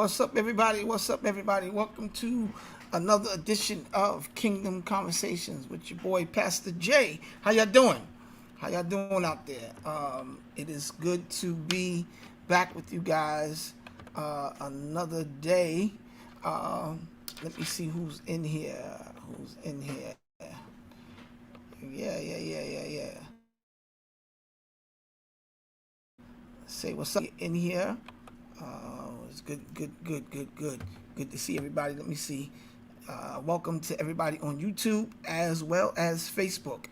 What's up, everybody? What's up, everybody? Welcome to another edition of Kingdom Conversations with your boy, Pastor J. How y'all doing? How y'all doing out there? It is good to be back with you guys another day. Let me see who's in here. Who's in here? Yeah. Say what's up in here. It's good. Good to see everybody. Let me see. Welcome to everybody on YouTube as well as Facebook.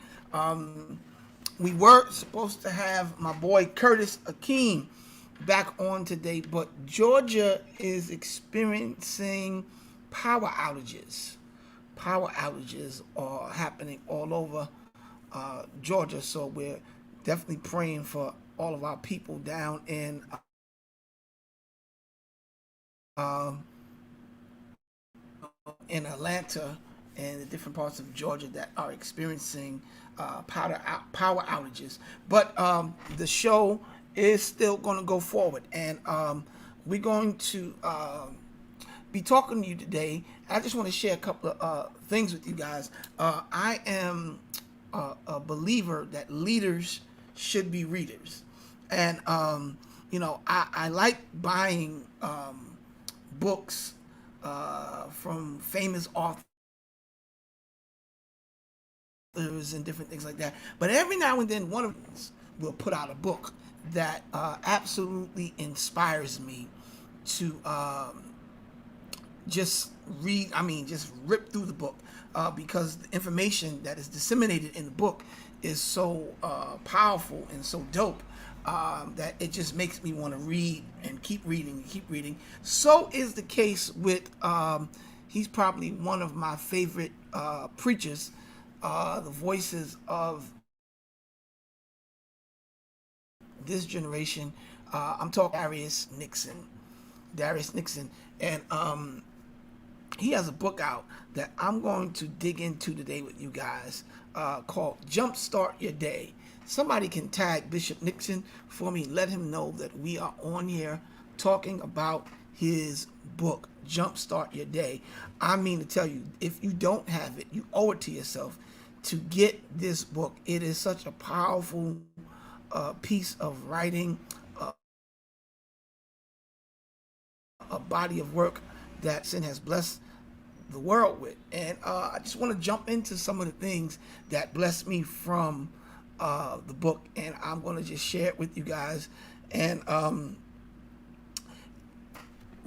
We were supposed to have my boy Curtis Akeem back on today, but Georgia is experiencing power outages. Power outages are happening all over Georgia, so we're definitely praying for all of our people down um, in Atlanta and the different parts of Georgia that are experiencing power outages. But the show is still going to go forward, and we're going to be talking to you today. I just want to share a couple of things with you guys. I am a believer that leaders should be readers, and I like buying books from famous authors and different things like that. But every now and then, one of us will put out a book that absolutely inspires me to just read. I mean, just rip through the book because the information that is disseminated in the book is so powerful and so dope that it just makes me want to read and keep reading. So is the case with he's probably one of my favorite preachers, the voices of this generation. I'm talking Darius Nixon, and he has a book out that I'm going to dig into today with you guys called Jumpstart Your Day. Somebody can tag Bishop Nixon for me. Let him know that we are on here talking about his book, Jumpstart Your Day. I mean to tell you, if you don't have it, you owe it to yourself to get this book. It is such a powerful piece of writing, a body of work that Sin has blessed the world with. And I just want to jump into some of the things that blessed me from the book, and I'm going to just share it with you guys. And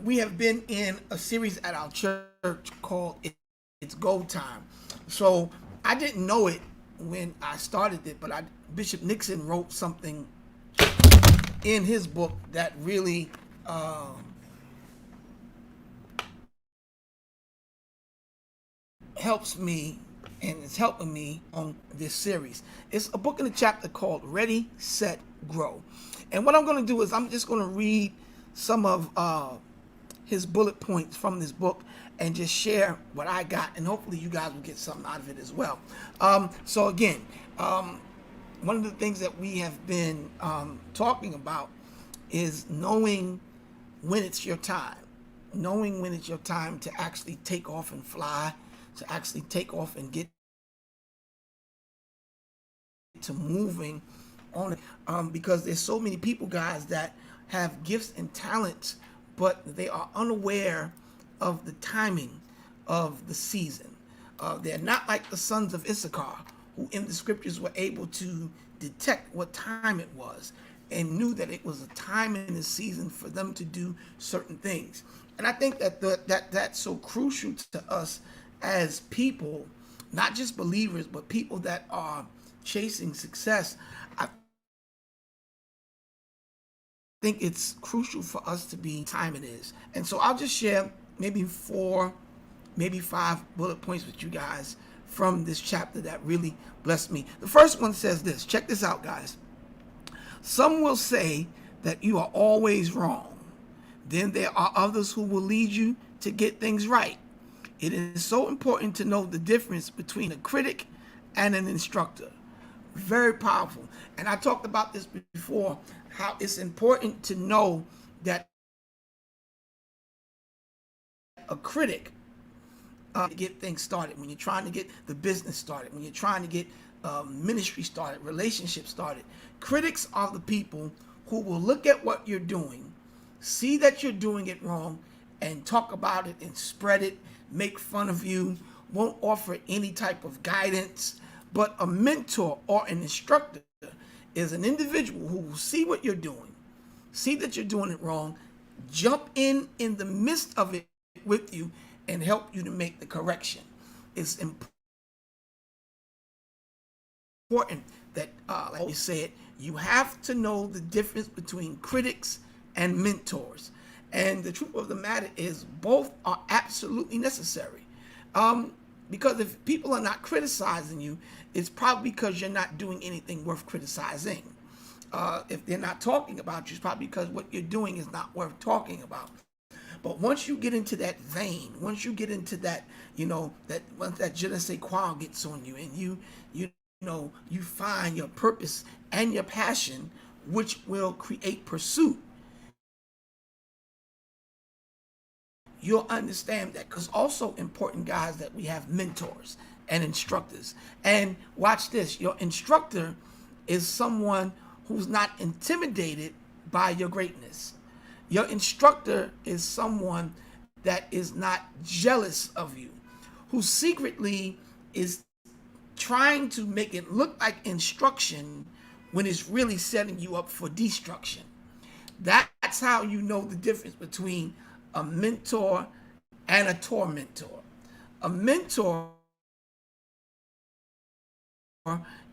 we have been in a series at our church called It's Go Time. So I didn't know it when I started it, but Bishop Nixon wrote something in his book that really helps me and it's helping me on this series. It's a book in a chapter called Ready, Set, Grow. And what I'm going to do is I'm just going to read some of his bullet points from this book and just share what I got, and hopefully you guys will get something out of it as well. So again, one of the things that we have been talking about is knowing when it's your time. Knowing when it's your time to actually take off and fly, to actually take off and get to moving on it. Because there's so many people, guys, that have gifts and talents, but they are unaware of the timing of the season. They're not like the sons of Issachar, who in the scriptures were able to detect what time it was and knew that it was a time in the season for them to do certain things. And I think that that's so crucial to us as people, not just believers, but people that are chasing success. I think it's crucial for us to be time it is. And so I'll just share maybe 4, maybe 5 bullet points with you guys from this chapter that really blessed me. The first one says this. Check this out, guys. Some will say that you are always wrong. Then there are others who will lead you to get things right. It is so important to know the difference between a critic and an instructor. Very powerful. And I talked about this before, how it's important to know that a critic to get things started, when you're trying to get the business started, when you're trying to get ministry started, relationships started. Critics are the people who will look at what you're doing, see that you're doing it wrong, and talk about it and spread it, make fun of you, won't offer any type of guidance. But a mentor or an instructor is an individual who will see what you're doing, see that you're doing it wrong, jump in the midst of it with you and help you to make the correction. It's important that, like we said, you have to know the difference between critics and mentors. And the truth of the matter is both are absolutely necessary. Because if people are not criticizing you, it's probably because you're not doing anything worth criticizing. If they're not talking about you, it's probably because what you're doing is not worth talking about. But once you get into that vein, once you get into that, that once that je ne sais quoi gets on you, and you find your purpose and your passion, which will create pursuit, you'll understand that. Because also important, guys, that we have mentors and instructors. And watch this, your instructor is someone who's not intimidated by your greatness. Your instructor is someone that is not jealous of you, who secretly is trying to make it look like instruction when it's really setting you up for destruction. That's how you know the difference between a mentor and a tormentor. A mentor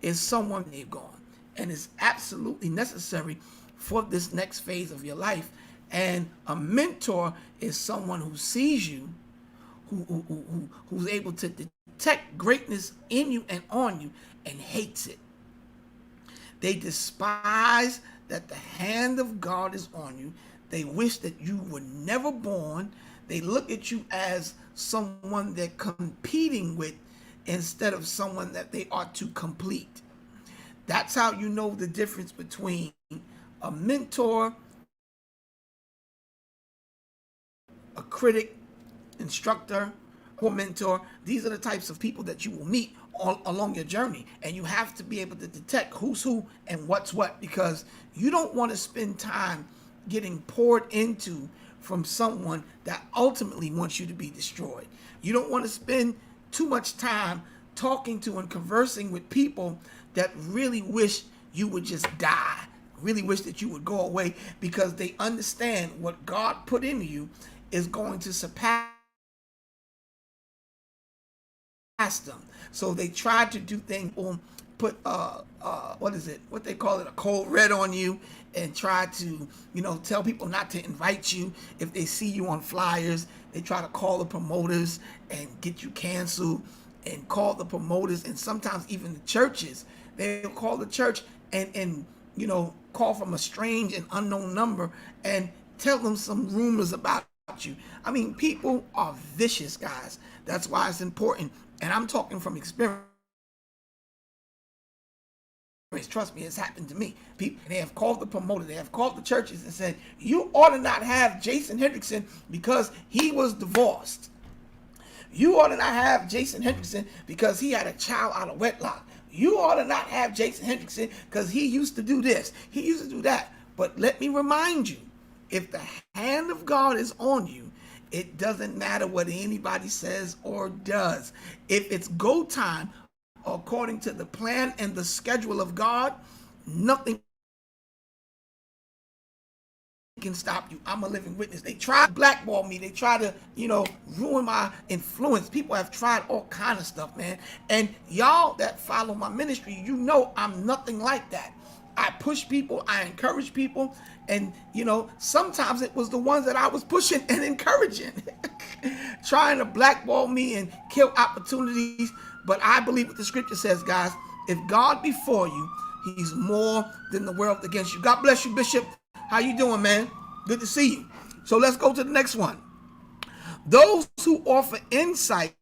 is someone they've gone, and is absolutely necessary for this next phase of your life. And a mentor is someone who sees you, who's able to detect greatness in you and on you, and hates it. They despise that the hand of God is on you. They wish that you were never born. They look at you as someone they're competing with instead of someone that they are to complete. That's how you know the difference between a mentor, a critic, instructor, or mentor. These are the types of people that you will meet all along your journey. And you have to be able to detect who's who and what's what, because you don't want to spend time getting poured into from someone that ultimately wants you to be destroyed. You don't want to spend too much time talking to and conversing with people that really wish you would just die, really wish that you would go away, because they understand what God put in you is going to surpass them. So they try to do things, put what they call it, a cold red on you, and try to tell people not to invite you if they see you on flyers. They try to call the promoters and get you canceled, and call the promoters, and sometimes even the churches. They'll call the church and call from a strange and unknown number and tell them some rumors about you. I mean, people are vicious, guys. That's why it's important. And I'm talking from experience. Trust me, it's happened to me. People, they have called the promoter, they have called the churches and said, you ought to not have Jason Hendrickson because he was divorced. You ought to not have Jason Hendrickson because he had a child out of wedlock. You ought to not have Jason Hendrickson because he used to do this, he used to do that. But let me remind you, if the hand of God is on you, it doesn't matter what anybody says or does. If it's go time, according to the plan and the schedule of God, nothing can stop you. I'm a living witness. They try to blackball me. They try to, ruin my influence. People have tried all kind of stuff, man. And y'all that follow my ministry, I'm nothing like that. I push people, I encourage people, and sometimes it was the ones that I was pushing and encouraging, trying to blackball me and kill opportunities. But I believe what the scripture says, guys. If God be for you, he's more than the world against you. God bless you, Bishop. How you doing, man? Good to see you. So let's go to the next one. Those who offer insight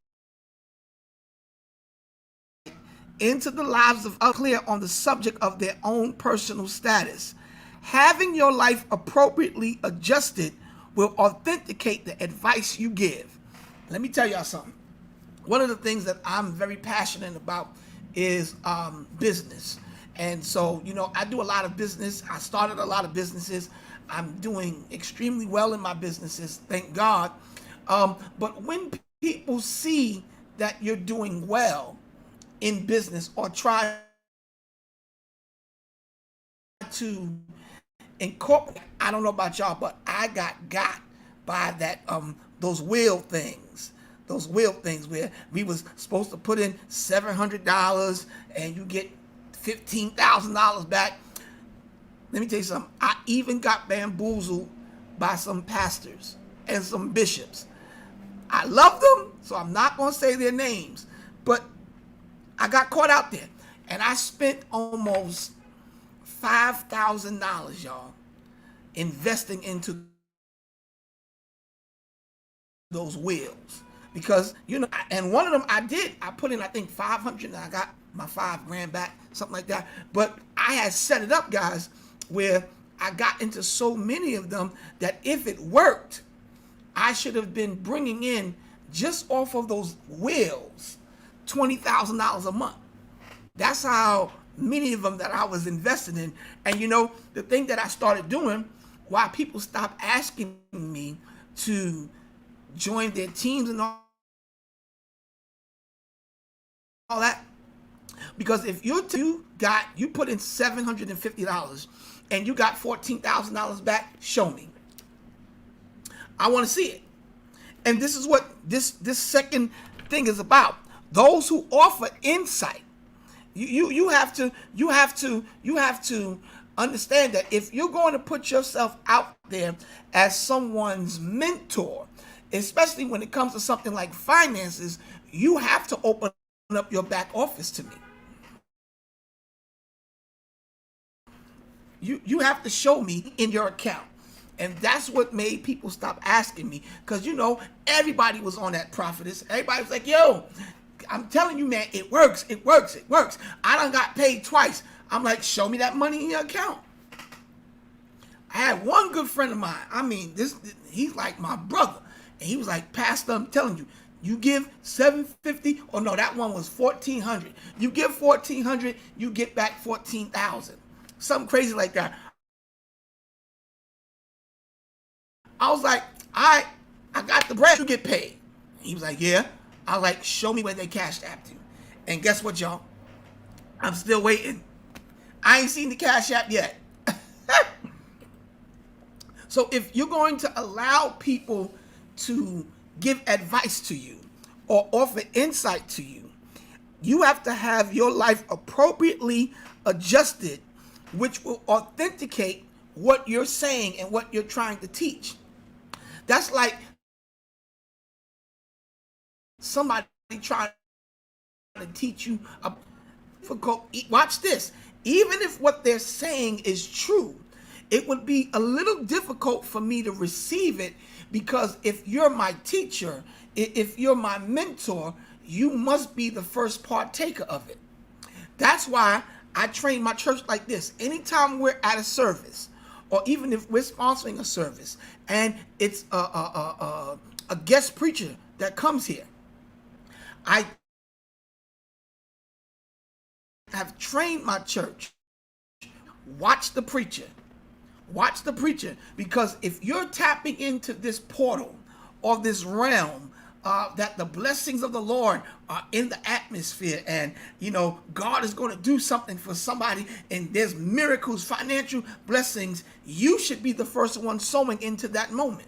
into the lives of others, clear on the subject of their own personal status. Having your life appropriately adjusted will authenticate the advice you give. Let me tell y'all something. One of the things that I'm very passionate about is business. And so, I do a lot of business. I started a lot of businesses. I'm doing extremely well in my businesses, thank God. But when people see that you're doing well in business or try to incorporate, I don't know about y'all, but I got by that those wheel things. Those wheel things where we was supposed to put in $700 and you get $15,000 back. Let me tell you something. I even got bamboozled by some pastors and some bishops. I love them, so I'm not going to say their names, but I got caught out there. And I spent almost $5,000, y'all, investing into those wheels. Because, and one of them I put in, I think 500, and I got my $5,000 back, something like that. But I had set it up, guys, where I got into so many of them that if it worked, I should have been bringing in, just off of those wheels, $20,000 a month. That's how many of them that I was invested in. And the thing that I started doing, why people stopped asking me to join their teams and all that, because if you put in $750 and you got $14,000 back, show me. I want to see it. And this is what this second thing is about. Those who offer insight. You have to understand that if you're going to put yourself out there as someone's mentor, especially when it comes to something like finances, you have to open up your back office to me. You have to show me in your account. And that's what made people stop asking me. Because, everybody was on that prophetess. Everybody was like, yo, I'm telling you, man, it works. It works. It works. I done got paid twice. I'm like, show me that money in your account. I had one good friend of mine. I mean, he's like my brother. And he was like, Pastor, I'm telling you, you give $750, or no, that one was $1,400. You give $1,400, you get back $14,000. Something crazy like that. I was like, I got the bread, you get paid. He was like, yeah. I was like, show me where they cashed app you. And guess what, y'all? I'm still waiting. I ain't seen the Cash App yet. So if you're going to allow people to give advice to you or offer insight to you, you have to have your life appropriately adjusted, which will authenticate what you're saying and what you're trying to teach. That's like somebody trying to teach you watch this. Even if what they're saying is true, it would be a little difficult for me to receive it, because if you're my teacher, if you're my mentor, you must be the first partaker of it. That's why I train my church like this. Anytime we're at a service, or even if we're sponsoring a service and it's a guest preacher that comes here, I have trained my church. Watch the preacher. Watch the preacher. Because if you're tapping into this portal or this realm, that the blessings of the Lord are in the atmosphere, and God is going to do something for somebody, and there's miracles, financial blessings, you should be the first one sowing into that moment.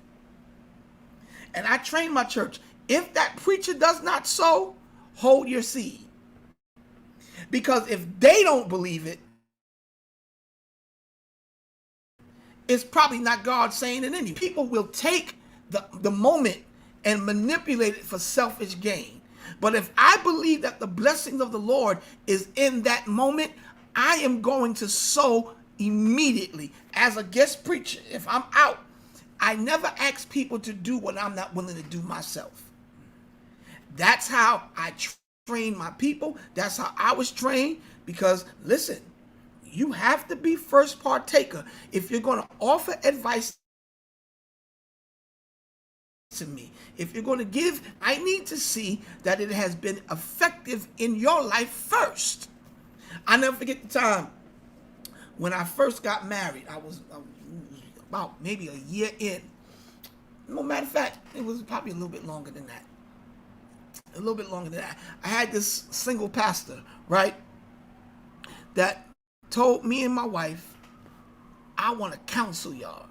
And I train my church, if that preacher does not sow, hold your seed. Because if they don't believe it, it's probably not God saying it anyway. People will take the moment and manipulate it for selfish gain. But if I believe that the blessings of the Lord is in that moment, I am going to sow immediately. As a guest preacher, if I'm out, I never ask people to do what I'm not willing to do myself. That's how I train my people. That's how I was trained. Because listen, you have to be first partaker if you're going to offer advice to me. If you're going to give, I need to see that it has been effective in your life first. I never forget the time when I first got married. I was about maybe a year in. No matter of fact, it was probably a little bit longer than that. A little bit longer than that. I had this single pastor, right, that told me and my wife, I want to counsel y'all.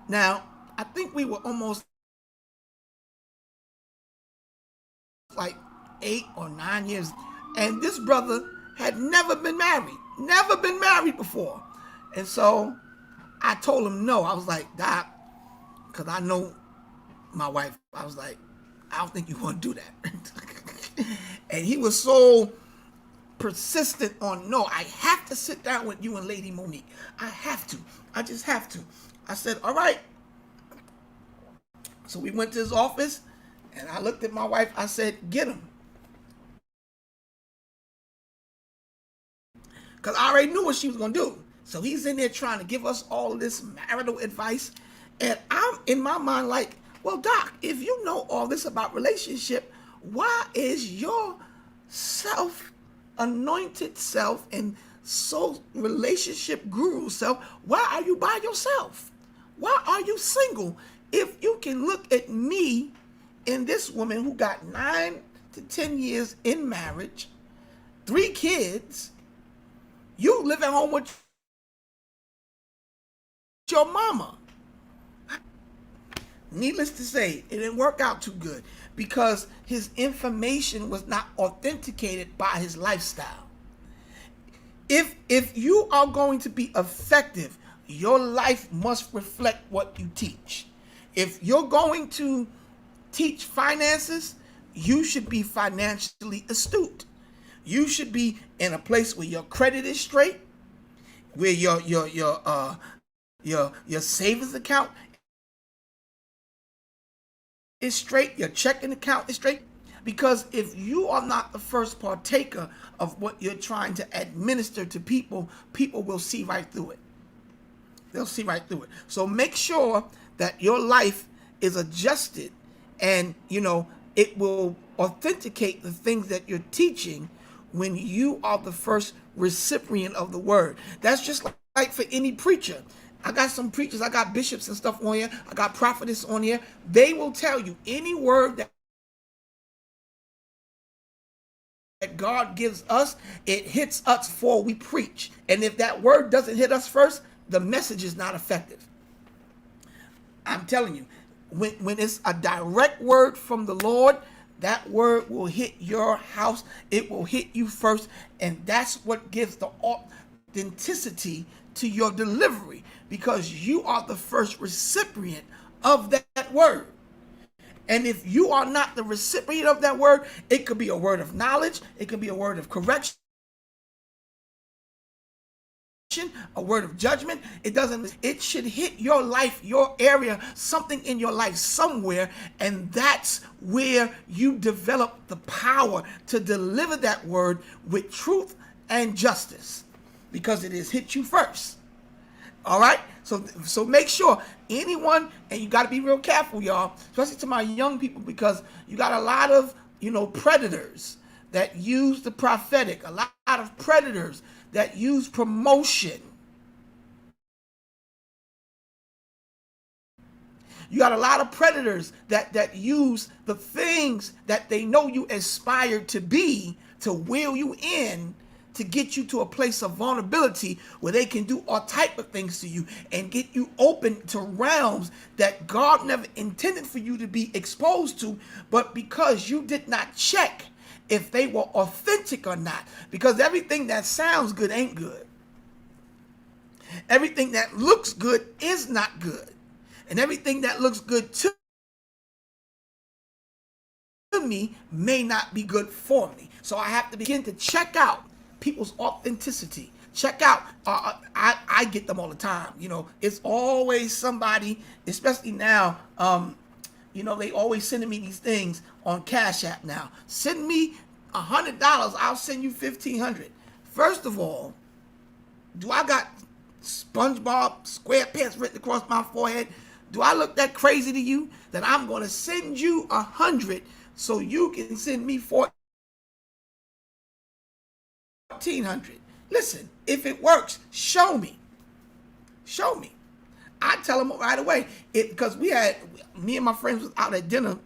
Now, I think we were almost like 8 or 9 years, and this brother had never been married before. And so I told him no. I was like, Doc, because I know my wife, I was like, I don't think you want to do that. And he was so persistent on, no, I have to sit down with you and Lady Monique. I have to. I just have to. I said, all right. So we went to his office, and I looked at my wife. I said, get him. Because I already knew what she was going to do. So he's in there trying to give us all this marital advice. And I'm in my mind like, well, Doc, if you know all this about relationship, why is your anointed self and so relationship guru self, why are you by yourself? Why are you single? If you can look at me and this woman who got 9 to 10 years in marriage, 3 kids, you live at home with your mama. Needless to say, it didn't work out too good because his information was not authenticated by his lifestyle. If you are going to be effective, your life must reflect what you teach. If you're going to teach finances, you should be financially astute. You should be in a place where your credit is straight, where your savings account is straight, your checking account is straight. Because if you are not the first partaker of what you're trying to administer to people, people will see right through it. They'll see right through it. So make sure that your life is adjusted and, it will authenticate the things that you're teaching when you are the first recipient of the word. That's just like for any preacher. I got some preachers, I got bishops and stuff on here, I got prophetess on here. They will tell you any word that God gives us, it hits us before we preach. And if that word doesn't hit us first, the message is not effective. I'm telling you, when it's a direct word from the Lord, that word will hit your house. It will hit you first. And that's what gives the authenticity to your delivery, because you are the first recipient of that word. And if you are not the recipient of that word, it could be a word of knowledge, it could be a word of correction, a word of judgment. It should hit your life, your area, something in your life somewhere, and that's where you develop the power to deliver that word with truth and justice, because it has hit you first. All right, so make sure anyone, and you got to be real careful, y'all, especially to my young people, because you got a lot of predators that use the prophetic, a lot of predators that use promotion. You got a lot of predators that use the things that they know you aspire to be to wheel you in, to get you to a place of vulnerability where they can do all type of things to you and get you open to realms that God never intended for you to be exposed to, but because you did not check if they were authentic or not. Because everything that sounds good ain't good. Everything that looks good is not good. And everything that looks good to me may not be good for me. So I have to begin to check out people's authenticity. Check out, I get them all the time. It's always somebody, especially now, they always sending me these things on Cash App now. Send me $100, I'll send you $1,500. First of all, do I got SpongeBob SquarePants written across my forehead? Do I look that crazy to you that I'm going to send you 100 so you can send me 1,400? Listen, if it works, show me. Show me. I tell them right away. Because me and my friends was out at dinner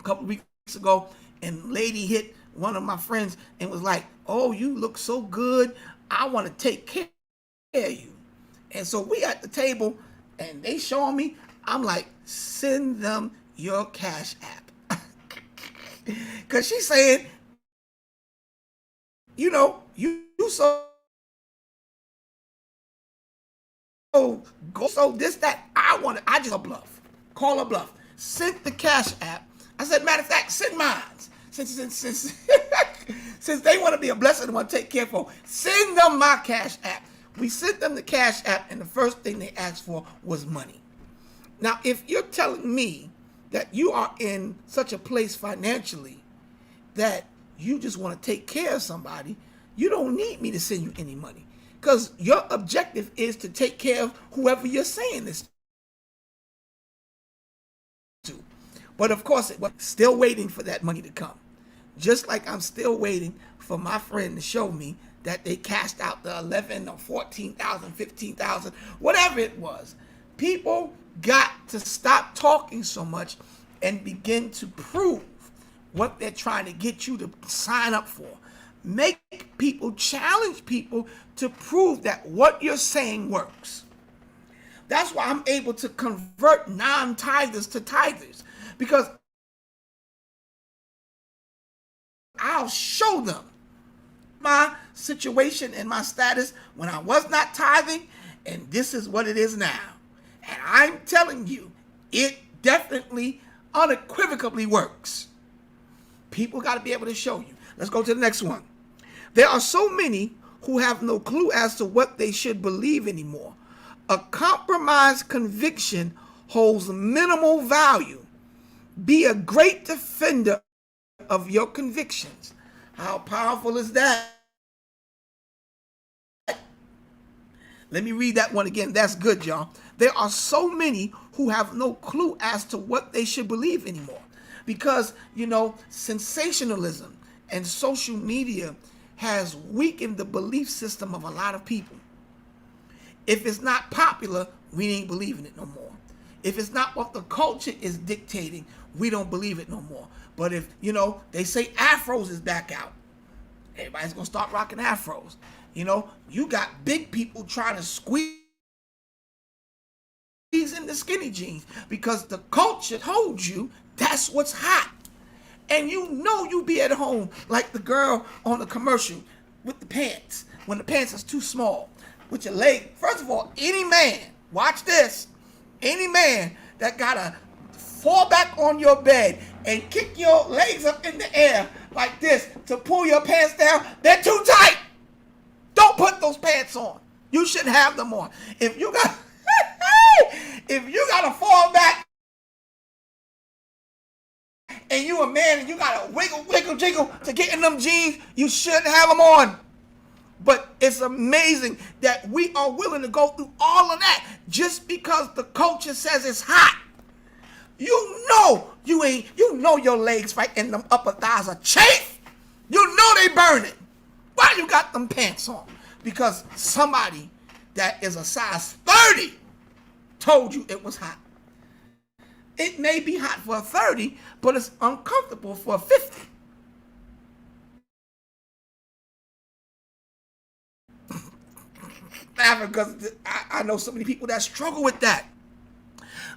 a couple weeks ago, and lady hit one of my friends and was like, "Oh, you look so good. I want to take care of you." And so we at the table, and they showing me. I'm like, send them your Cash App. Because she's saying, you so go so this, that. I just a bluff. Call a bluff. Sent the Cash App. I said, matter of fact, send mine. Since since they want to be a blessing and want to take care of, send them my Cash App. We sent them the Cash App, and the first thing they asked for was money. Now, if you're telling me that you are in such a place financially that you just want to take care of somebody, you don't need me to send you any money, because your objective is to take care of whoever you're saying this to. But of course, we're still waiting for that money to come. Just like I'm still waiting for my friend to show me that they cashed out the 11 or 14,000, 15,000, whatever it was. People got to stop talking so much and begin to prove what they're trying to get you to sign up for. Make people, challenge people to prove that what you're saying works. That's why I'm able to convert non-tithers to tithers, because I'll show them my situation and my status when I was not tithing, and this is what it is now. And I'm telling you, it definitely, unequivocally works. People got to be able to show you. Let's go to the next one. There are so many who have no clue as to what they should believe anymore. A compromised conviction holds minimal value. Be a great defender of your convictions. How powerful is that? Let me read that one again. That's good, y'all. There are so many who have no clue as to what they should believe anymore. Because, sensationalism and social media has weakened the belief system of a lot of people. If it's not popular, we ain't believing it no more. If it's not what the culture is dictating, we don't believe it no more. But if, they say afros is back out, everybody's going to start rocking afros. You got big people trying to squeeze into skinny jeans because the culture told you that's what's hot. And you be at home like the girl on the commercial with the pants, when the pants is too small, with your leg. First of all, any man, watch this, any man that gotta fall back on your bed and kick your legs up in the air like this to pull your pants down, they're too tight. Don't put those pants on. You shouldn't have them on. If you gotta fall back and you a man and you gotta wiggle, jiggle to get in them jeans, you shouldn't have them on. But it's amazing that we are willing to go through all of that just because the culture says it's hot. Your legs right in them upper thighs are chafe. They burning. Why you got them pants on? Because somebody that is a size 30 told you it was hot. It may be hot for a 30, but it's uncomfortable for a 50. Because I know so many people that struggle with that.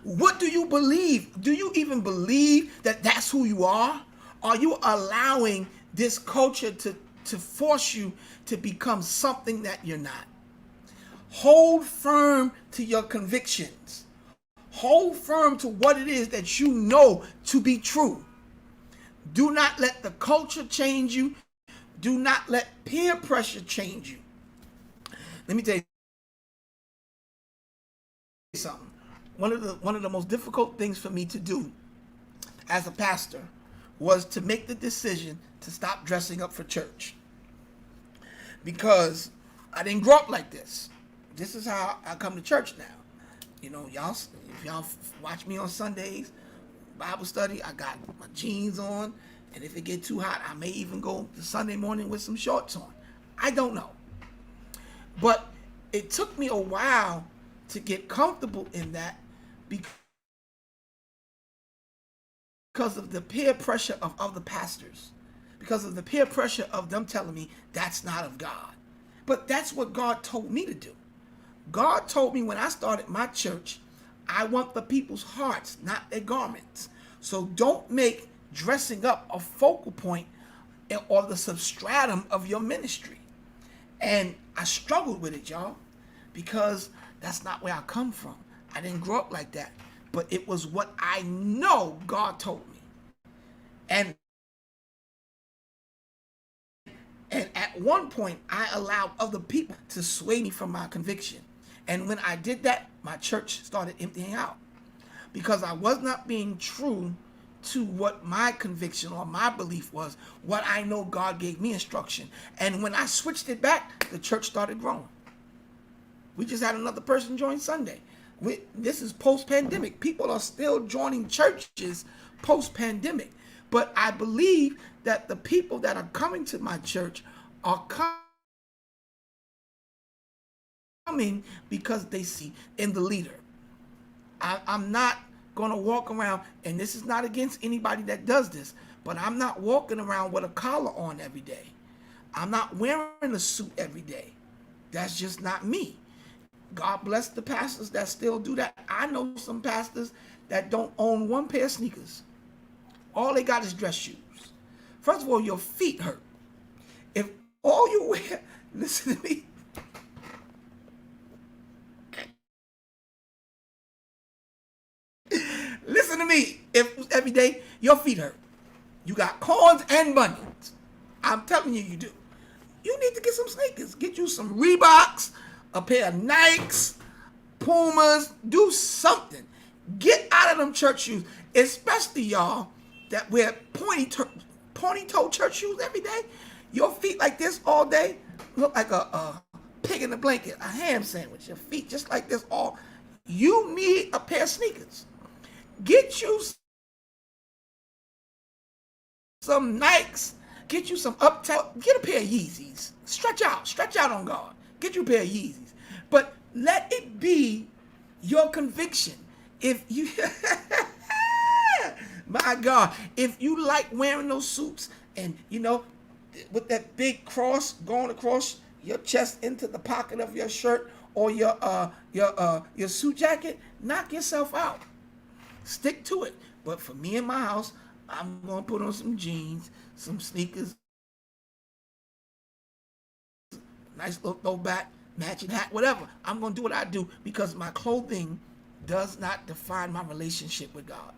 What do you believe? Do you even believe that that's who you are? Are you allowing this culture to force you to become something that you're not? Hold firm to your convictions. Hold firm to what it is that you know to be true. Do not let the culture change you. Do not let peer pressure change you. Let me tell you something. One of the most difficult things for me to do as a pastor was to make the decision to stop dressing up for church. Because I didn't grow up like this. This is how I come to church now. Y'all, if y'all watch me on Sundays, Bible study, I got my jeans on, and if it get too hot, I may even go to Sunday morning with some shorts on. I don't know. But it took me a while to get comfortable in that because of the peer pressure of other pastors, because of the peer pressure of them telling me that's not of God. But that's what God told me to do. God told me when I started my church, I want the people's hearts, not their garments. So don't make dressing up a focal point or the substratum of your ministry. And I struggled with it, y'all, because that's not where I come from. I didn't grow up like that. But it was what I know God told me. And at one point, I allowed other people to sway me from my conviction. And when I did that, my church started emptying out because I was not being true to what my conviction or my belief was, what I know God gave me instruction. And when I switched it back, the church started growing. We just had another person join Sunday. This is post-pandemic. People are still joining churches post-pandemic. But I believe that the people that are coming to my church are coming because they see in the leader. I'm not going to walk around, and this is not against anybody that does this, but I'm not walking around with a collar on every day. I'm not wearing a suit every day. That's just not me. God bless the pastors that still do that. I know some pastors that don't own one pair of sneakers. All they got is dress shoes. First of all, your feet hurt. If all you wear, listen to me. Listen to me. If every day your feet hurt, you got corns and bunions. I'm telling you, you do. You need to get some sneakers. Get you some Reeboks, a pair of Nikes, Pumas. Do something. Get out of them church shoes, especially y'all that wear pointy-toe church shoes every day. Your feet like this all day look like a pig in a blanket, a ham sandwich. Your feet just like this all. You need a pair of sneakers. Get you some Nikes. Get you some Uptown. Get a pair of Yeezys. Stretch out on God. Get you a pair of Yeezys. But let it be your conviction. If you, my God, if you like wearing those suits and with that big cross going across your chest into the pocket of your shirt or your suit jacket, knock yourself out. Stick to it. But for me in my house, I'm gonna put on some jeans, some sneakers, nice little throwback, matching hat, whatever. I'm gonna do what I do because my clothing does not define my relationship with God.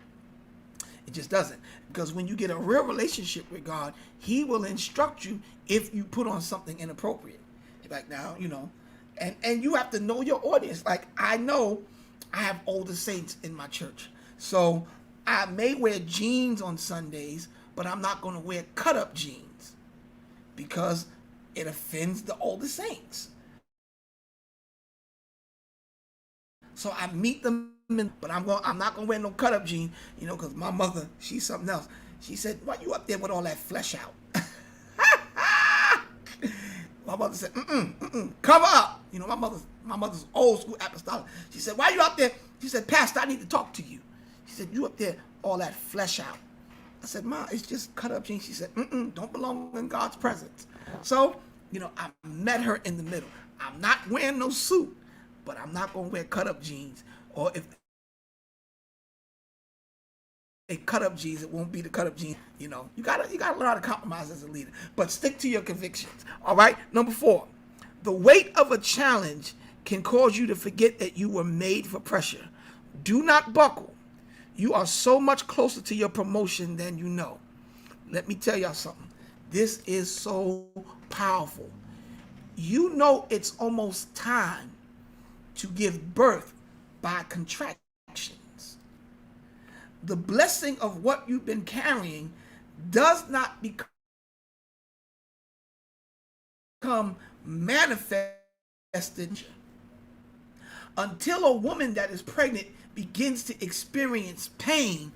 It just doesn't. Because when you get a real relationship with God, He will instruct you if you put on something inappropriate. Like now, and you have to know your audience. Like I know I have older saints in my church. So I may wear jeans on Sundays, but I'm not going to wear cut-up jeans because it offends the older saints. So I meet them, but I'm not going to wear no cut-up jeans, because my mother, she's something else. She said, "Why you up there with all that flesh out?" My mother said, cover up. My mother's old school apostolic. She said, "Why you up there?" She said, "Pastor, I need to talk to you." She said, "You up there, all that flesh out." I said, "Ma, it's just cut up jeans." She said, "Don't belong in God's presence." So, I met her in the middle. I'm not wearing no suit, but I'm not going to wear cut up jeans. Or if they cut up jeans, it won't be the cut up jeans. You gotta learn how to compromise as a leader. But stick to your convictions. All right. Number 4, the weight of a challenge can cause you to forget that you were made for pressure. Do not buckle. You are so much closer to your promotion than you know. Let me tell y'all something. This is so powerful. It's almost time to give birth by contractions. The blessing of what you've been carrying does not become manifested Until a woman that is pregnant begins to experience pain,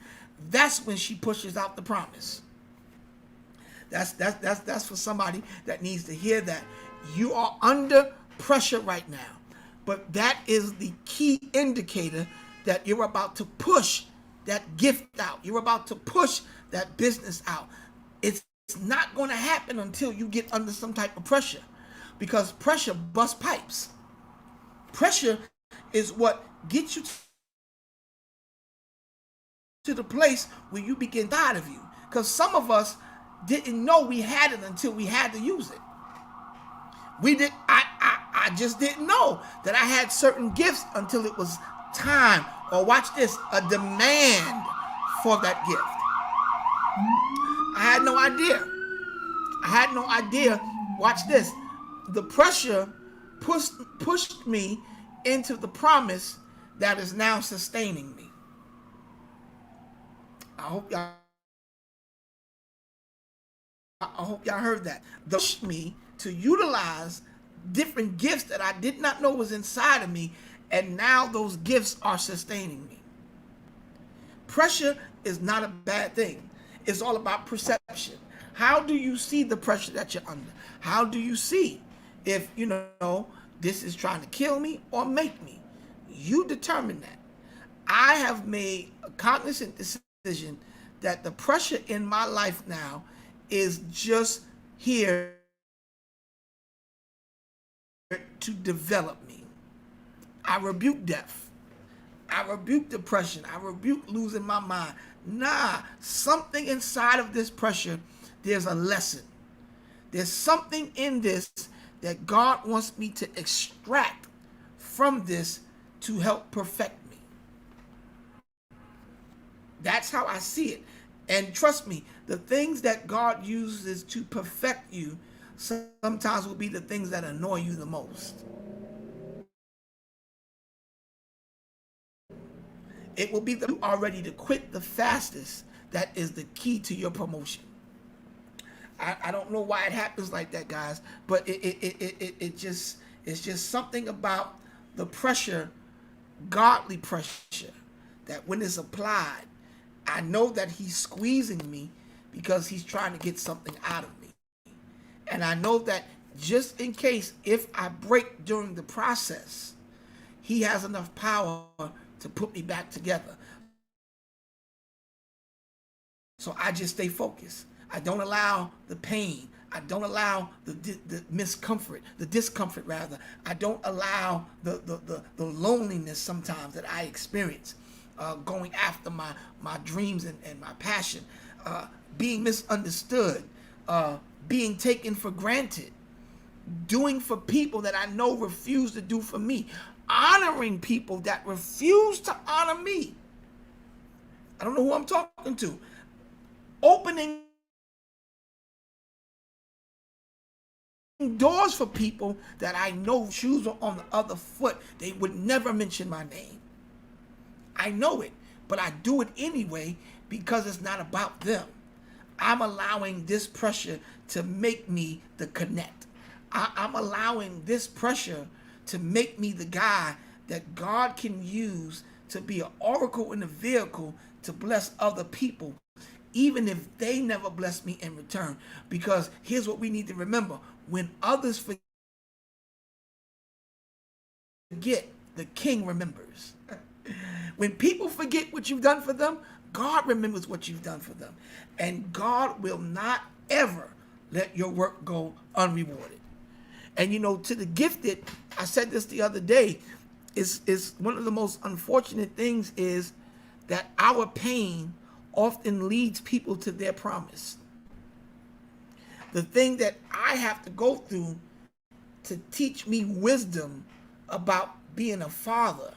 that's when she pushes out the promise. That's for somebody that needs to hear that. You are under pressure right now, but that is the key indicator that you're about to push that gift out. You're about to push that business out. It's not going to happen until you get under some type of pressure, because pressure busts pipes. Pressure is what gets you to the place where you begin tired of you. Because some of us didn't know we had it until we had to use it. I just didn't know that I had certain gifts until it was time, or watch this, a demand for that gift. I had no idea. Watch this. The pressure pushed me into the promise that is now sustaining me. I hope y'all heard that. The pushed me to utilize different gifts that I did not know was inside of me, and now those gifts are sustaining me. Pressure is not a bad thing. It's all about perception. How do you see the pressure that you're under? How do you see if, this is trying to kill me or make me? You determine that. I have made a cognizant decision that the pressure in my life now is just here to develop me. I rebuke death. I rebuke depression. I rebuke losing my mind. Something inside of this pressure, there's a lesson. There's something in this that God wants me to extract from this to help perfect me. That's how I see it. And trust me, the things that God uses to perfect you sometimes will be the things that annoy you the most. It will be that you are ready to quit the fastest that is the key to your promotion. I don't know why it happens like that, guys, but it's just something about the pressure, godly pressure, that when it's applied, I know that he's squeezing me because he's trying to get something out of me. And I know that just in case, if I break during the process, he has enough power to put me back together. So I just stay focused. I don't allow the pain. I don't allow the discomfort rather. I don't allow the loneliness sometimes that I experience, going after my dreams and my passion, being misunderstood, being taken for granted, doing for people that I know refuse to do for me, honoring people that refuse to honor me. I don't know who I'm talking to. Opening doors for people that I know shoes are on the other foot. They would never mention my name. I know it, but I do it anyway because it's not about them. I'm allowing this pressure to make me the connect. I'm allowing this pressure to make me the guy that God can use to be an oracle in a vehicle to bless other people, even if they never bless me in return. Because here's what we need to remember. When others forget, the king remembers. When people forget what you've done for them, God remembers what you've done for them. And God will not ever let your work go unrewarded. And to the gifted, I said this the other day, is one of the most unfortunate things is that our pain often leads people to their promise. The thing that I have to go through to teach me wisdom about being a father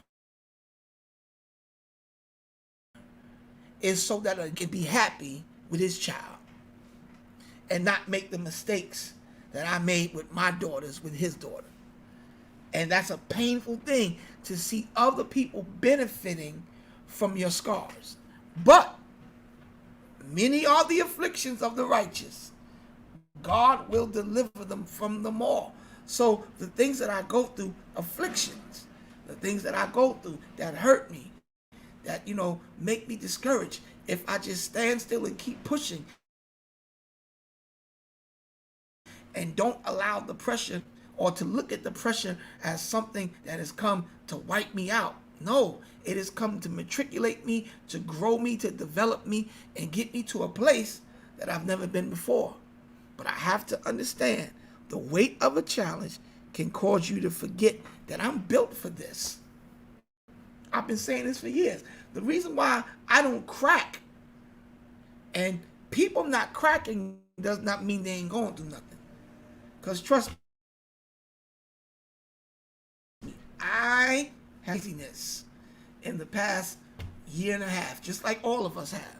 is so that I can be happy with his child and not make the mistakes that I made with my daughters, with his daughter. And that's a painful thing to see other people benefiting from your scars. But many are the afflictions of the righteous. God will deliver them from them all. So the things that I go through, afflictions, the things that I go through that hurt me, that, make me discouraged. If I just stand still and keep pushing and don't allow the pressure or to look at the pressure as something that has come to wipe me out. No, it has come to matriculate me, to grow me, to develop me, and get me to a place that I've never been before. But I have to understand the weight of a challenge can cause you to forget that I'm built for this. I've been saying this for years. The reason why I don't crack and people not cracking does not mean they ain't going through nothing. Because trust me, I have laziness in the past year and a half, just like all of us have.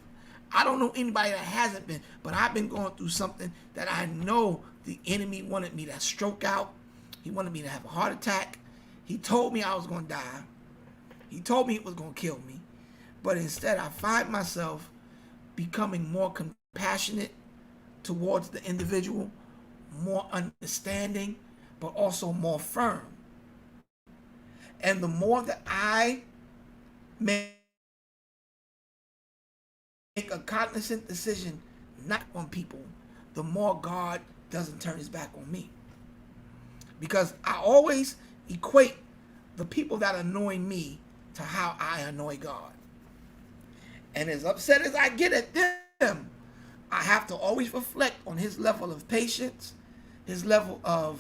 I don't know anybody that hasn't been, but I've been going through something that I know the enemy wanted me to stroke out. He wanted me to have a heart attack. He told me I was going to die. He told me it was going to kill me. But instead, I find myself becoming more compassionate towards the individual, more understanding, but also more firm. And the more that I make a cognizant decision not on people, the more God doesn't turn his back on me. Because I always equate the people that annoy me to how I annoy God. And as upset as I get at them, I have to always reflect on his level of patience, his level of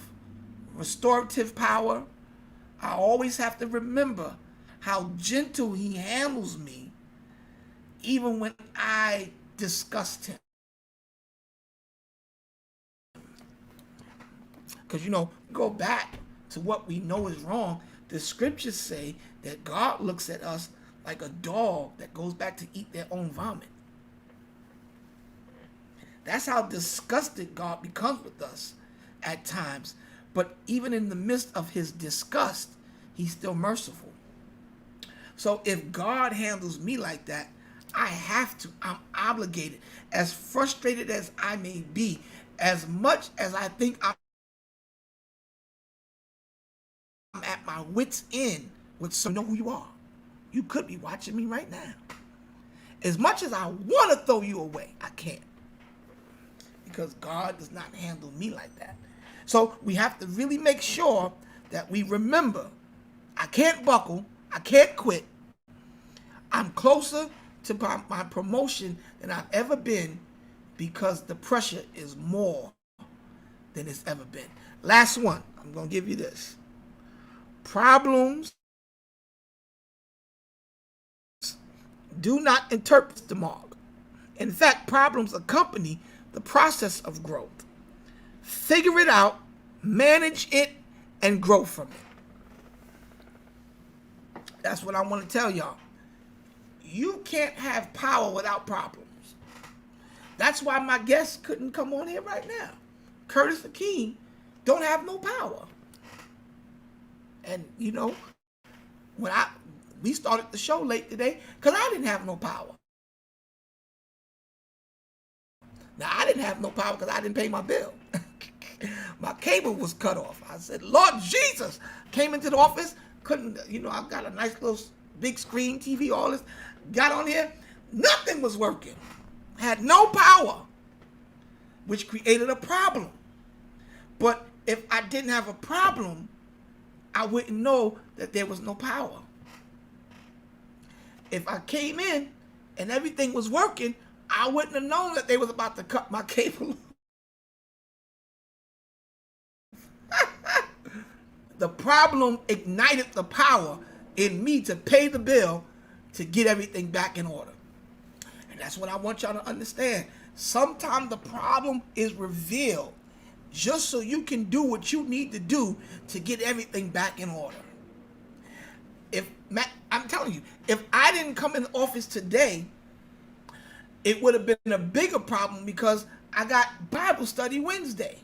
restorative power. I always have to remember how gentle he handles me, even when I disgust him. Because, go back to what we know is wrong. The scriptures say that God looks at us like a dog that goes back to eat their own vomit. That's how disgusted God becomes with us at times. But even in the midst of his disgust, he's still merciful. So if God handles me like that, I have to. I'm obligated. As frustrated as I may be, as much as I think I'm at my wit's end with some, know who you are. You could be watching me right now. As much as I want to throw you away, I can't. Because God does not handle me like that. So we have to really make sure that we remember, I can't buckle, I can't quit. I'm closer to my promotion than I've ever been because the pressure is more than it's ever been. Last one, I'm going to give you this. Problems do not interpret the mark. In fact, problems accompany the process of growth. Figure it out, manage it, and grow from it. That's what I want to tell y'all. You can't have power without problems. That's why my guest couldn't come on here right now. Curtis Akeem don't have no power. And when we started the show late today because I didn't have no power. Now, I didn't have no power because I didn't pay my bill. My cable was cut off. I said, Lord Jesus. Came into the office, couldn't, I've got a nice little big screen TV, all this. Got on here, nothing was working. Had no power, which created a problem. But if I didn't have a problem, I wouldn't know that there was no power. If I came in and everything was working, I wouldn't have known that they was about to cut my cable. The problem ignited the power in me to pay the bill to get everything back in order. And that's what I want y'all to understand. Sometimes the problem is revealed just so you can do what you need to do to get everything back in order. I'm telling you, if I didn't come in the office today, it would have been a bigger problem because I got Bible study Wednesday.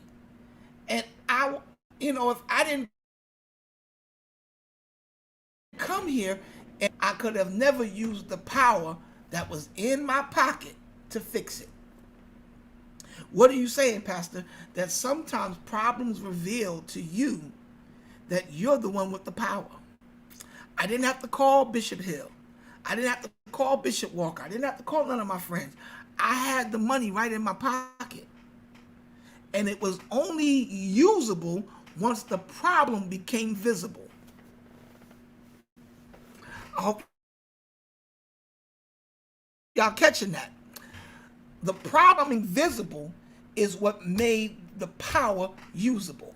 And if I didn't come here, and I could have never used the power that was in my pocket to fix it. What are you saying, Pastor? That sometimes problems reveal to you that you're the one with the power. I didn't have to call Bishop Hill. I didn't have to call Bishop Walker. I didn't have to call none of my friends. I had the money right in my pocket. And it was only usable once the problem became visible. I hope y'all catching that. The problem invisible is what made the power usable.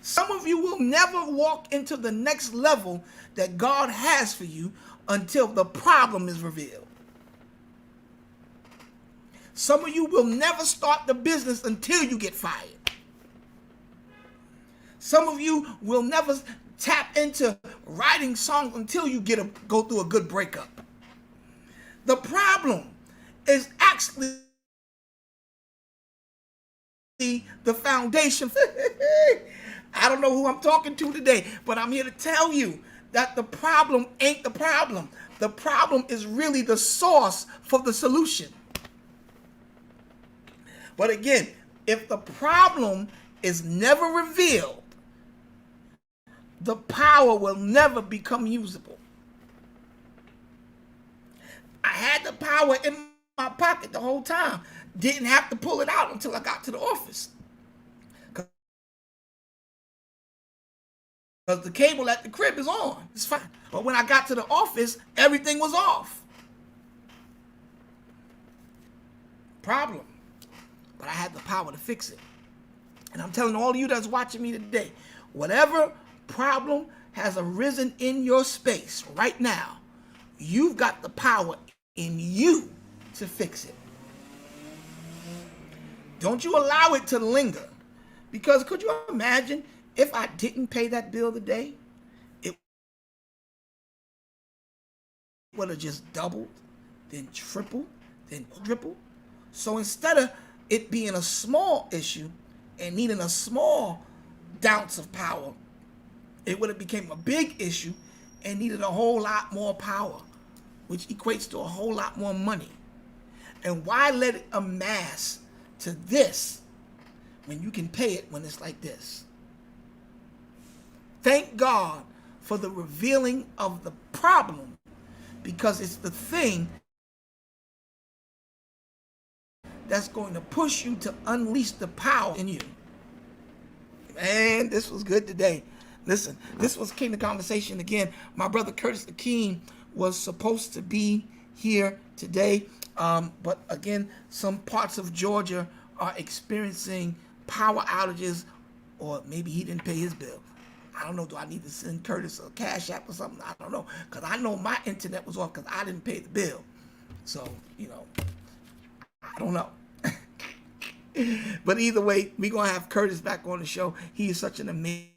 Some of you will never walk into the next level that God has for you until the problem is revealed. Some of you will never start the business until you get fired. Some of you will never tap into writing songs until you go through a good breakup. The problem is actually the foundation. I don't know who I'm talking to today, but I'm here to tell you that the problem ain't the problem. The problem is really the source for the solution. But again, if the problem is never revealed, the power will never become usable. I had the power in my pocket the whole time. Didn't have to pull it out until I got to the office. Because the cable at the crib is on. It's fine. But when I got to the office, everything was off. Problem. But I had the power to fix it. And I'm telling all of you that's watching me today, whatever problem has arisen in your space right now, you've got the power in you to fix it. Don't you allow it to linger. Because could you imagine if I didn't pay that bill today? It would have just doubled, then tripled, then quadrupled. So instead of it being a small issue and needing a small ounce of power, it would have become a big issue and needed a whole lot more power, which equates to a whole lot more money. And why let it amass to this when you can pay it when it's like this? Thank God for the revealing of the problem, because it's the thing that's going to push you to unleash the power in you. Man, this was good today. Listen, this was Kingdom Conversation again. My brother Curtis Akeem was supposed to be here today, but again, some parts of Georgia are experiencing power outages, or maybe he didn't pay his bill. I don't know. Do I need to send Curtis a Cash App or something? I don't know, because I know my internet was off because I didn't pay the bill. So, I don't know. But either way, we're going to have Curtis back on the show. He is such an amazing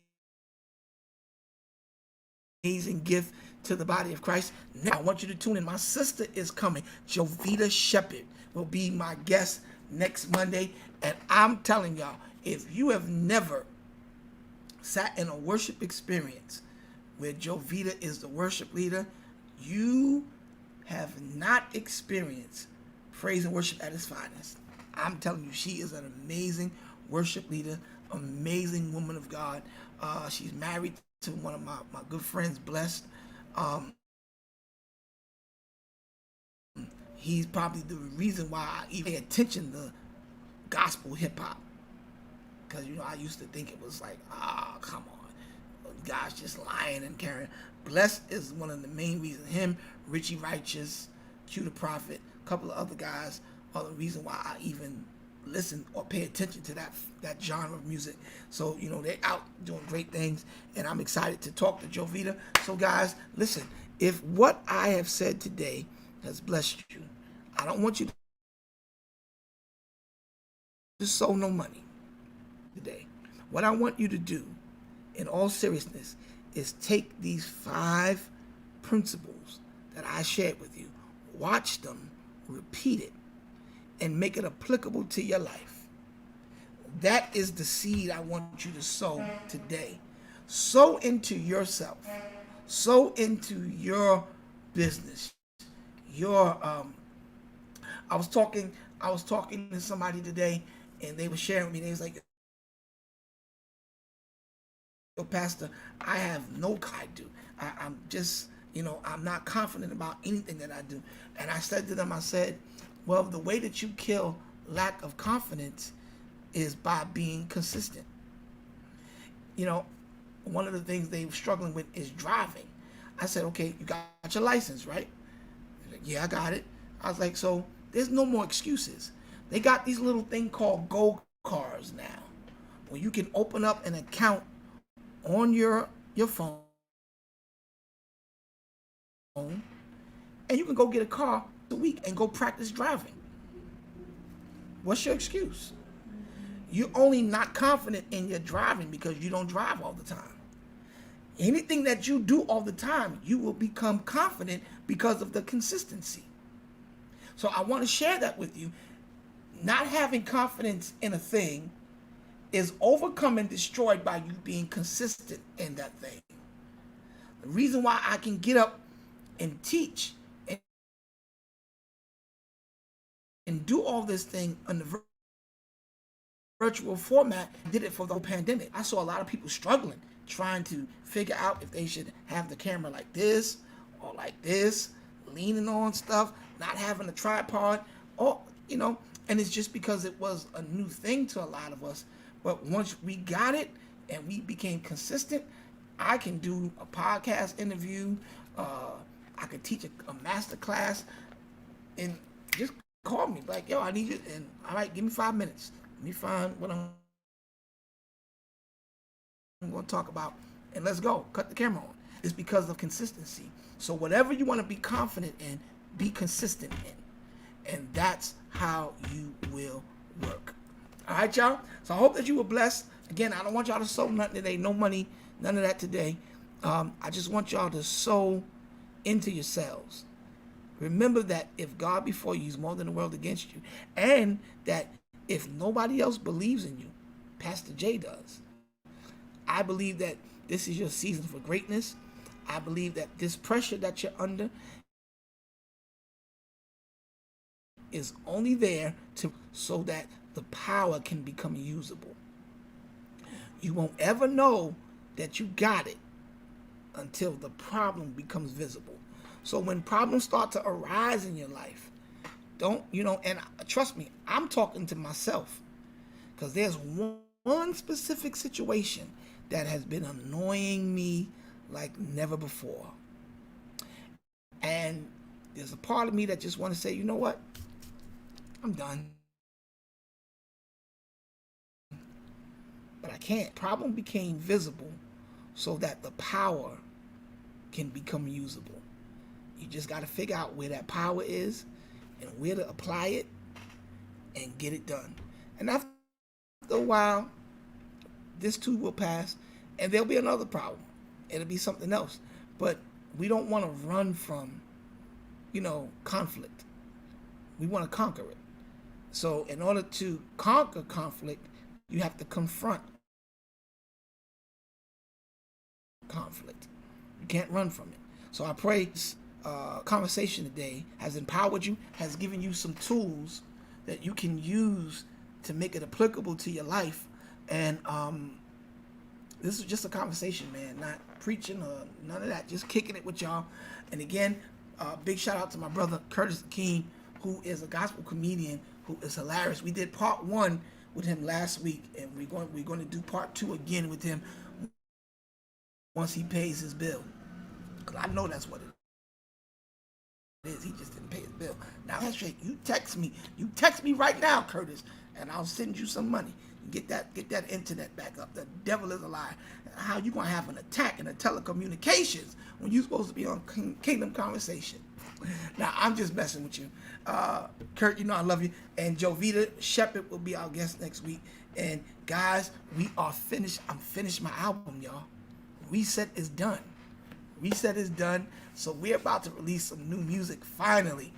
gift to the body of Christ. Now, I want you to tune in. My sister is coming. Jovita Shepherd will be my guest next Monday. And I'm telling y'all, if you have never sat in a worship experience where Jovita is the worship leader, you have not experienced praise and worship at its finest. I'm telling you, she is an amazing worship leader, amazing woman of God. She's married to one of my good friends, Blessed. He's probably the reason why I even pay attention to gospel hip hop. Because, I used to think it was like, come on. God's just lying and carrying. Blessed is one of the main reasons. Him, Richie Righteous, Q the Prophet, a couple of other guys are the reason why I even listen or pay attention to that genre of music. So, they're out doing great things, and I'm excited to talk to Jovita. So, guys, listen, if what I have said today has blessed you, I don't want you to sow no money today. What I want you to do, in all seriousness, is take these 5 principles that I shared with you, watch them, repeat it, and make it applicable to your life. That is the seed I want you to sow today. Sow into yourself. Sow into your business. I was talking to somebody today, and they were sharing with me. They was like, Pastor, I have no I do. I'm just, I'm not confident about anything that I do. And I said to them, I said, well, the way that you kill lack of confidence is by being consistent. You know, one of the things they're struggling with is driving. I said, okay, you got your license, right? Like, yeah, I got it. I was like, so there's no more excuses. They got these little thing called Go cars now, where you can open up an account on your phone, and you can go get a car a week and go practice driving. What's your excuse? You're only not confident in your driving because you don't drive all the time. Anything that you do all the time, you will become confident because of the consistency. So I want to share that with you. Not having confidence in a thing is overcome and destroyed by you being consistent in that thing. The reason why I can get up and teach and do all this thing on the virtual format, did it for the whole pandemic. I saw a lot of people struggling, trying to figure out if they should have the camera like this or like this, leaning on stuff, not having a tripod, or, and it's just because it was a new thing to a lot of us. But once we got it and we became consistent, I can do a podcast interview, I could teach a master class, and just call me like, yo, I need you, and all right, give me 5 minutes. Let me find what I'm going to talk about, and let's go. Cut the camera on. It's because of consistency. So whatever you want to be confident in, be consistent in, and that's how you will work. All right, y'all. So I hope that you were blessed. Again, I don't want y'all to sow nothing today. No money, none of that today. I just want y'all to sow into yourselves. Remember that if God before you is more than the world against you, and that if nobody else believes in you, Pastor J does. I believe that this is your season for greatness. I believe that this pressure that you're under is only there so that the power can become usable. You won't ever know that you got it until the problem becomes visible. So when problems start to arise in your life, don't, and trust me, I'm talking to myself, because there's one specific situation that has been annoying me like never before. And there's a part of me that just want to say, you know what? I'm done. But I can't. Problem became visible so that the power can become usable. You just got to figure out where that power is and where to apply it and get it done. And after a while, this too will pass, and there'll be another problem. It'll be something else. But we don't want to run from, conflict. We want to conquer it. So in order to conquer conflict, you have to confront conflict. You can't run from it. So I pray this conversation today has empowered you, has given you some tools that you can use to make it applicable to your life. And this is just a conversation, man, not preaching or none of that, just kicking it with y'all. And again, big shout out to my brother Curtis Akeem, who is a gospel comedian who is hilarious. We did part 1 with him last week, and we're going to do part 2 again with him once he pays his bill, because I know that's what it is. He just didn't pay his bill. Now that's straight. You text me right now, Curtis, and I'll send you some money. Get that internet back up. The devil is a lie. How you gonna have an attack in the telecommunications when you're supposed to be on Kingdom Conversation? Now I'm just messing with you, Kurt. I love you. And Jovita Shepherd will be our guest next week. And guys, we are finished. I'm finished my album, y'all. Reset is done. Reset is done. So we're about to release some new music finally.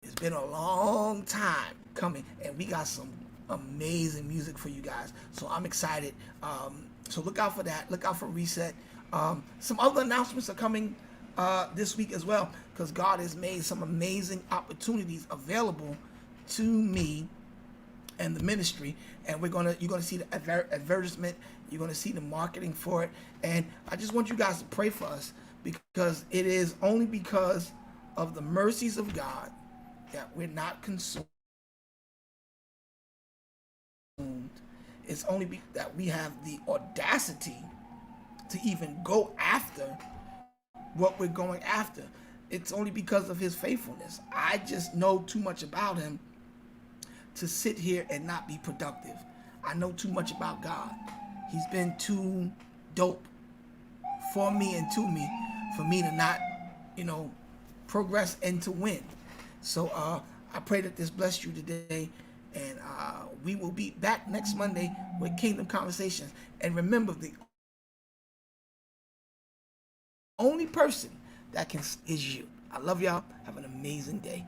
It's been a long time coming, and we got some amazing music for you guys. So I'm excited. So look out for that. Look out for Reset. Some other announcements are coming this week as well, because God has made some amazing opportunities available to me and the ministry, and you're gonna see the advertisement, you're gonna see the marketing for it, and I just want you guys to pray for us, because it is only because of the mercies of God that we're not consumed. It's only that we have the audacity to even go after what we're going after. It's only because of his faithfulness. I just know too much about him to sit here and not be productive. I know too much about God. He's been too dope for me and to me for me to not, progress and to win. So I pray that this blessed you today, and we will be back next Monday with Kingdom Conversations. And remember, the only person that can is you. I love y'all. Have an amazing day.